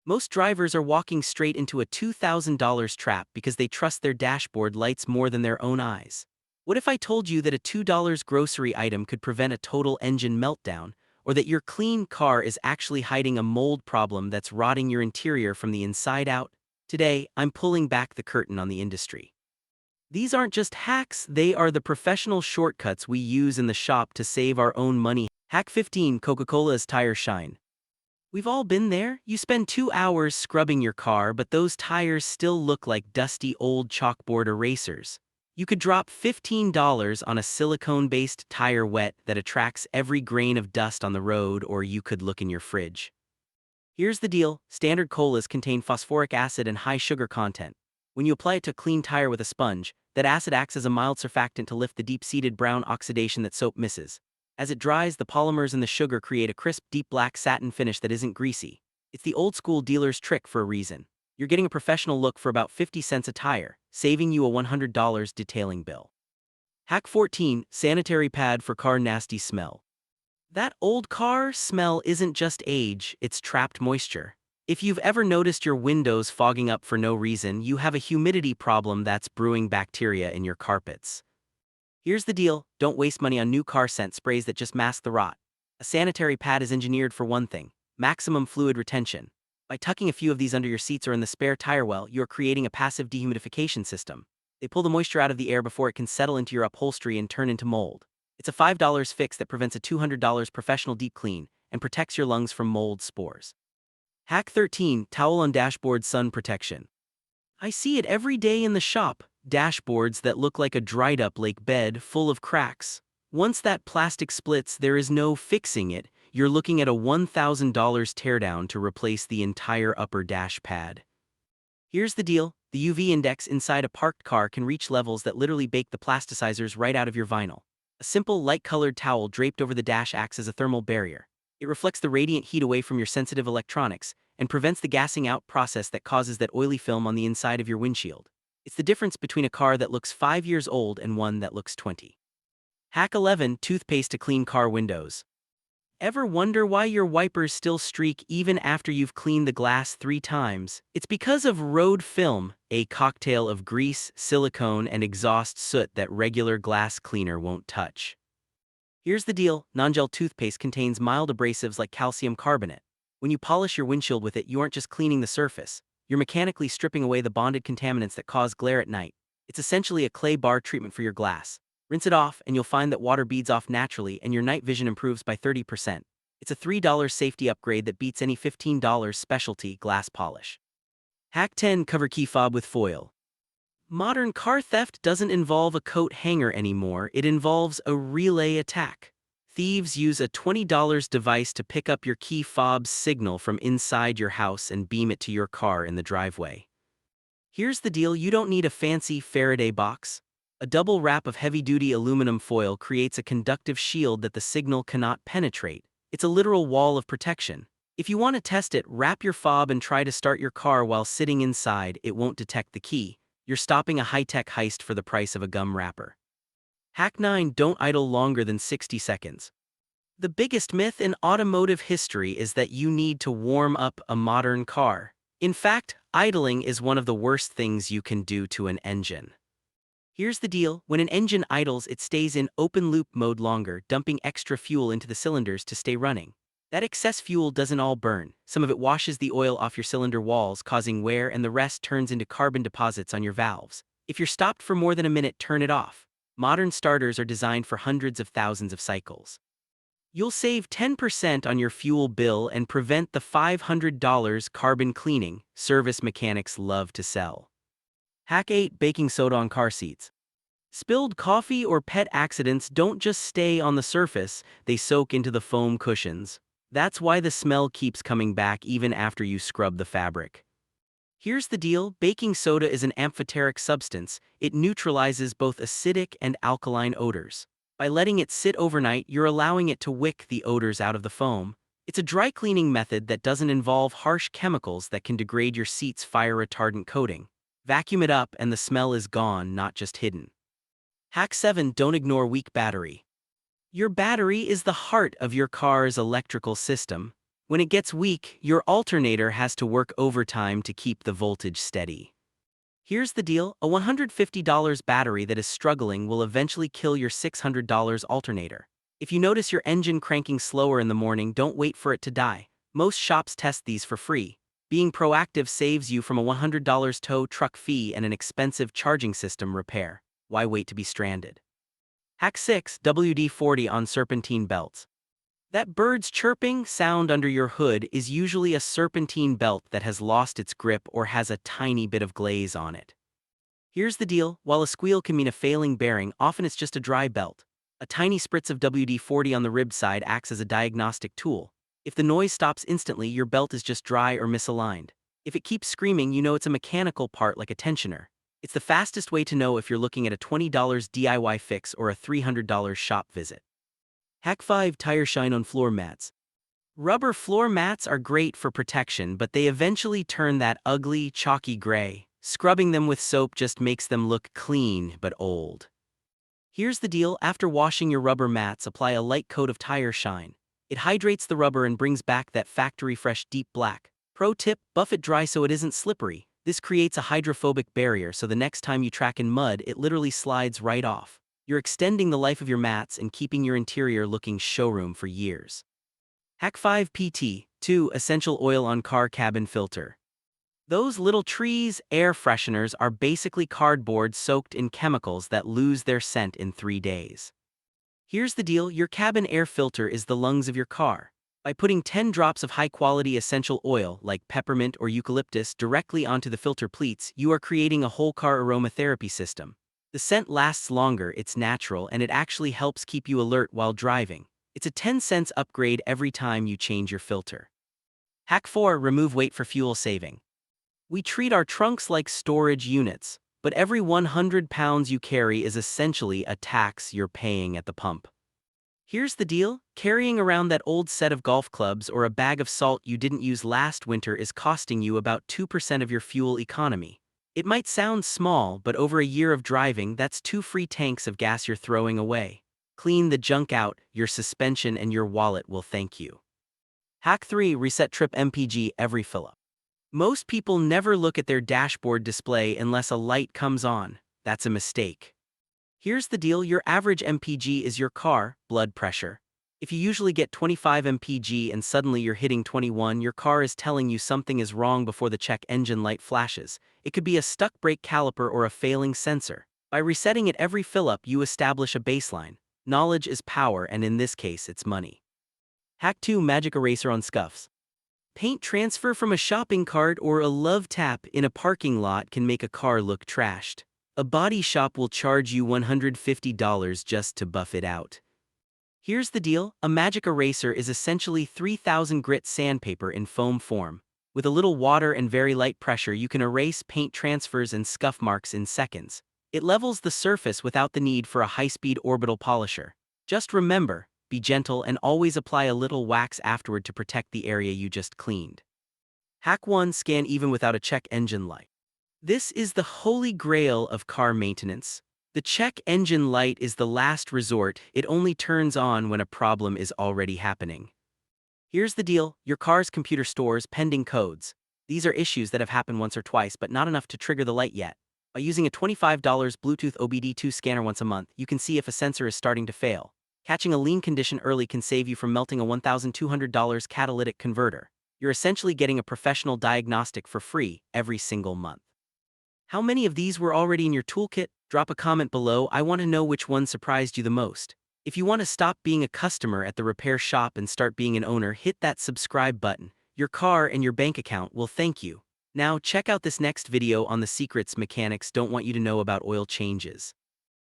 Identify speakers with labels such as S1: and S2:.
S1: Most drivers are walking straight into a $2,000 trap because they trust their dashboard lights more than their own eyes. What if I told you that a $2 grocery item could prevent a total engine meltdown, or that your clean car is actually hiding a mold problem that's rotting your interior from the inside out? Today, I'm pulling back the curtain on the industry. These aren't just hacks, they are the professional shortcuts we use in the shop to save our own money. Hack 15: Coca-Cola's tire shine. We've all been there. You spend 2 hours scrubbing your car, but those tires still look like dusty old chalkboard erasers. You could drop $15 on a silicone-based tire wet that attracts every grain of dust on the road, or you could look in your fridge. Here's the deal: standard colas contain phosphoric acid and high sugar content. When you apply it to a clean tire with a sponge, that acid acts as a mild surfactant to lift the deep-seated brown oxidation that soap misses. As it dries, the polymers in the sugar create a crisp, deep black satin finish that isn't greasy. It's the old-school dealer's trick for a reason. You're getting a professional look for about 50 cents a tire, saving you a $100 detailing bill. Hack 14: sanitary pad for car nasty smell. That old car smell isn't just age, it's trapped moisture. If you've ever noticed your windows fogging up for no reason, you have a humidity problem that's brewing bacteria in your carpets. Here's the deal: don't waste money on new car scent sprays that just mask the rot. A sanitary pad is engineered for one thing: maximum fluid retention. By tucking a few of these under your seats or in the spare tire well, you're creating a passive dehumidification system. They pull the moisture out of the air before it can settle into your upholstery and turn into mold. It's a $5 fix that prevents a $200 professional deep clean and protects your lungs from mold spores. Hack 13: towel on dashboard sun protection. I see it every day in the shop: dashboards that look like a dried-up lake bed full of cracks. Once that plastic splits, there is no fixing it. You're looking at a $1,000 teardown to replace the entire upper dash pad. Here's the deal: the UV index inside a parked car can reach levels that literally bake the plasticizers right out of your vinyl. A simple, light-colored towel draped over the dash acts as a thermal barrier. It reflects the radiant heat away from your sensitive electronics and prevents the gassing out process that causes that oily film on the inside of your windshield. It's the difference between a car that looks 5 years old and one that looks 20. Hack 11: toothpaste to clean car windows. Ever wonder why your wipers still streak even after you've cleaned the glass 3 times? It's because of road film, a cocktail of grease, silicone, and exhaust soot that regular glass cleaner won't touch. Here's the deal: non-gel toothpaste contains mild abrasives like calcium carbonate. When you polish your windshield with it, you aren't just cleaning the surface, you're mechanically stripping away the bonded contaminants that cause glare at night. It's essentially a clay bar treatment for your glass. Rinse it off, and you'll find that water beads off naturally and your night vision improves by 30%. It's a $3 safety upgrade that beats any $15 specialty glass polish. Hack 10: cover key fob with foil. Modern car theft doesn't involve a coat hanger anymore, it involves a relay attack. Thieves use a $20 device to pick up your key fob's signal from inside your house and beam it to your car in the driveway. Here's the deal: you don't need a fancy Faraday box. A double wrap of heavy-duty aluminum foil creates a conductive shield that the signal cannot penetrate. It's a literal wall of protection. If you want to test it, wrap your fob and try to start your car while sitting inside. It won't detect the key. You're stopping a high-tech heist for the price of a gum wrapper. Hack 9: don't idle longer than 60 seconds. The biggest myth in automotive history is that you need to warm up a modern car. In fact, idling is one of the worst things you can do to an engine. Here's the deal: when an engine idles, it stays in open-loop mode longer, dumping extra fuel into the cylinders to stay running. That excess fuel doesn't all burn. Some of it washes the oil off your cylinder walls, causing wear, and the rest turns into carbon deposits on your valves. If you're stopped for more than a minute, turn it off. Modern starters are designed for hundreds of thousands of cycles. You'll save 10% on your fuel bill and prevent the $500 carbon cleaning service mechanics love to sell. Hack 8: baking soda on car seats. Spilled coffee or pet accidents don't just stay on the surface, they soak into the foam cushions. That's why the smell keeps coming back even after you scrub the fabric. Here's the deal: baking soda is an amphoteric substance. It neutralizes both acidic and alkaline odors. By letting it sit overnight, you're allowing it to wick the odors out of the foam. It's a dry cleaning method that doesn't involve harsh chemicals that can degrade your seat's fire-retardant coating. Vacuum it up and the smell is gone, not just hidden. Hack 7: don't ignore weak battery. Your battery is the heart of your car's electrical system. When it gets weak, your alternator has to work overtime to keep the voltage steady. Here's the deal, a $150 battery that is struggling will eventually kill your $600 alternator. If you notice your engine cranking slower in the morning, don't wait for it to die. Most shops test these for free. Being proactive saves you from a $100 tow truck fee and an expensive charging system repair. Why wait to be stranded? Hack 6, WD-40 on serpentine belts. That bird's chirping sound under your hood is usually a serpentine belt that has lost its grip or has a tiny bit of glaze on it. Here's the deal, while a squeal can mean a failing bearing, often it's just a dry belt. A tiny spritz of WD-40 on the rib side acts as a diagnostic tool. If the noise stops instantly, your belt is just dry or misaligned. If it keeps screaming, you know it's a mechanical part like a tensioner. It's the fastest way to know if you're looking at a $20 DIY fix or a $300 shop visit. Hack 5, tire shine on floor mats. Rubber floor mats are great for protection, but they eventually turn that ugly, chalky gray. Scrubbing them with soap just makes them look clean but old. Here's the deal, after washing your rubber mats, apply a light coat of tire shine. It hydrates the rubber and brings back that factory fresh deep black. Pro tip, buff it dry so it isn't slippery. This creates a hydrophobic barrier so the next time you track in mud, it literally slides right off. You're extending the life of your mats and keeping your interior looking showroom for years. Hack 5 PT, 2 essential oil on car cabin filter. Those little trees, air fresheners, are basically cardboard soaked in chemicals that lose their scent in 3 days. Here's the deal, your cabin air filter is the lungs of your car. By putting 10 drops of high-quality essential oil, like peppermint or eucalyptus, directly onto the filter pleats, you are creating a whole car aromatherapy system. The scent lasts longer, it's natural, and it actually helps keep you alert while driving. It's a 10-cent upgrade every time you change your filter. Hack 4, remove weight for fuel saving. We treat our trunks like storage units, but every 100 pounds you carry is essentially a tax you're paying at the pump. Here's the deal, carrying around that old set of golf clubs or a bag of salt you didn't use last winter is costing you about 2% of your fuel economy. It might sound small, but over a year of driving, that's 2 free tanks of gas you're throwing away. Clean the junk out, your suspension and your wallet will thank you. Hack 3, reset trip MPG every fill-up. Most people never look at their dashboard display unless a light comes on. That's a mistake. Here's the deal, your average MPG is your car blood pressure. If you usually get 25 mpg and suddenly you're hitting 21, your car is telling you something is wrong before the check engine light flashes. It could be a stuck brake caliper or a failing sensor. By resetting it every fill-up, you establish a baseline. Knowledge is power, and in this case, it's money. Hack 2, magic eraser on scuffs. Paint transfer from a shopping cart or a love tap in a parking lot can make a car look trashed. A body shop will charge you $150 just to buff it out. Here's the deal, a magic eraser is essentially 3000 grit sandpaper in foam form. With a little water and very light pressure, you can erase paint transfers and scuff marks in seconds. It levels the surface without the need for a high-speed orbital polisher. Just remember, be gentle and always apply a little wax afterward to protect the area you just cleaned. Hack 1, scan even without a check engine light. This is the holy grail of car maintenance. The check engine light is the last resort, it only turns on when a problem is already happening. Here's the deal, your car's computer stores pending codes. These are issues that have happened once or twice but not enough to trigger the light yet. By using a $25 Bluetooth OBD2 scanner once a month, you can see if a sensor is starting to fail. Catching a lean condition early can save you from melting a $1,200 catalytic converter. You're essentially getting a professional diagnostic for free every single month. How many of these were already in your toolkit? Drop a comment below, I want to know which one surprised you the most. If you want to stop being a customer at the repair shop and start being an owner, hit that subscribe button. Your car and your bank account will thank you. Now check out this next video on the secrets mechanics don't want you to know about oil changes.